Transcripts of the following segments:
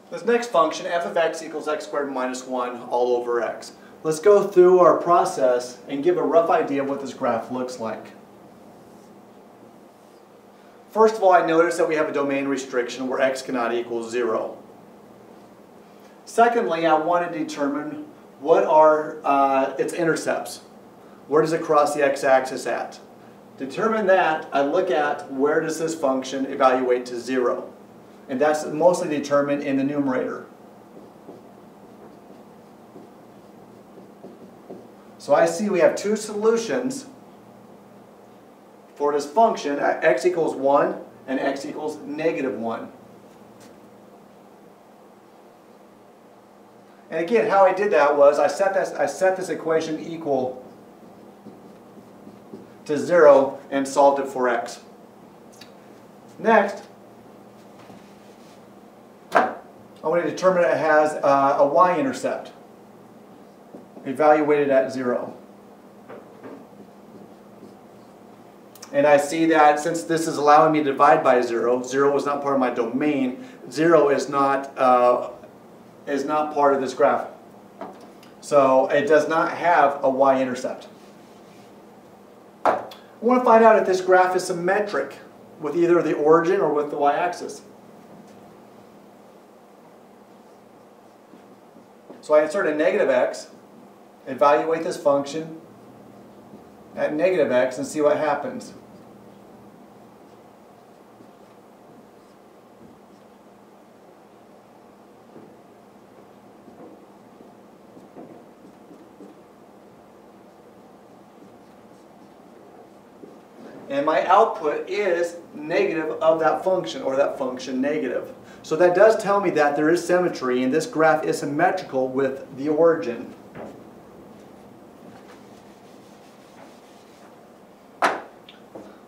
This next function, f of x equals x squared minus 1 all over x. Let's go through our process and give a rough idea of what this graph looks like. First of all, I notice that we have a domain restriction where x cannot equal 0. Secondly, I want to determine what are its intercepts. Where does it cross the x-axis at? To determine that, I look at where does this function evaluate to 0. And that's mostly determined in the numerator. So I see we have two solutions for this function, x equals 1 and x equals negative 1. And again, how I did that was I set this equation equal to 0 and solved it for x. Next, I want to determine it has a y-intercept evaluated at 0. And I see that since this is allowing me to divide by 0, 0 is not part of my domain, 0 is not part of this graph. So it does not have a y-intercept. I want to find out if this graph is symmetric with either the origin or with the y-axis. So I insert a negative x, evaluate this function at negative x, and see what happens. And my output is negative of that function, or that function negative. So that does tell me that there is symmetry, and this graph is symmetrical with the origin.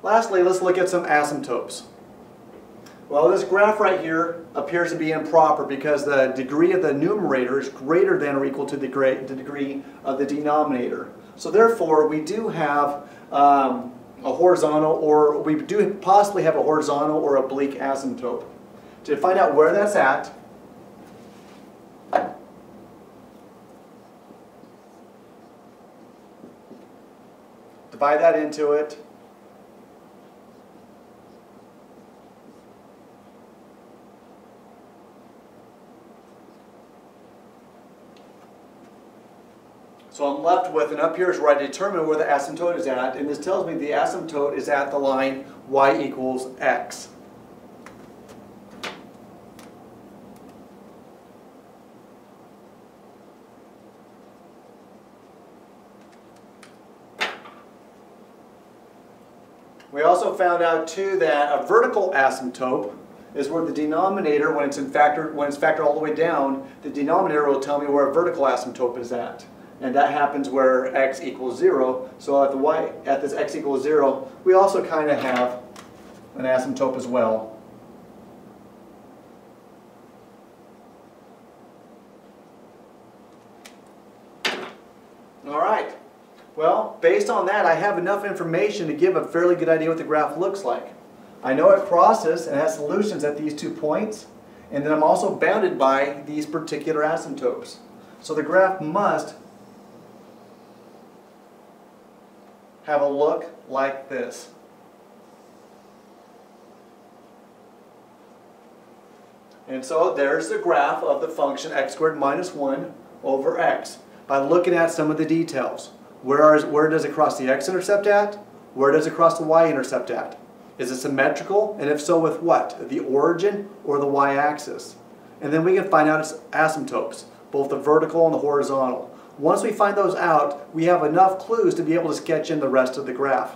Lastly, let's look at some asymptotes. Well, this graph right here appears to be improper because the degree of the numerator is greater than or equal to the degree of the denominator. So therefore, we do have a horizontal, or we do possibly have a horizontal or oblique asymptote. To find out where that's at, divide that into it. So I'm left with, and up here is where I determine where the asymptote is at, and this tells me the asymptote is at the line y equals x. We also found out too that a vertical asymptote is where the denominator, when it's factored all the way down, the denominator will tell me where a vertical asymptote is at. And that happens where x equals 0. So at this x equals 0, we also kind of have an asymptote as well. All right. Well, based on that, I have enough information to give a fairly good idea what the graph looks like. I know it crosses and has solutions at these 2 points, and then I'm also bounded by these particular asymptotes. So the graph must have a look like this. And so there's the graph of the function x squared minus 1 over x by looking at some of the details. Where does it cross the x-intercept at? Where does it cross the y-intercept at? Is it symmetrical? And if so, with what? The origin or the y-axis? And then we can find out its asymptotes, both the vertical and the horizontal. Once we find those out, we have enough clues to be able to sketch in the rest of the graph.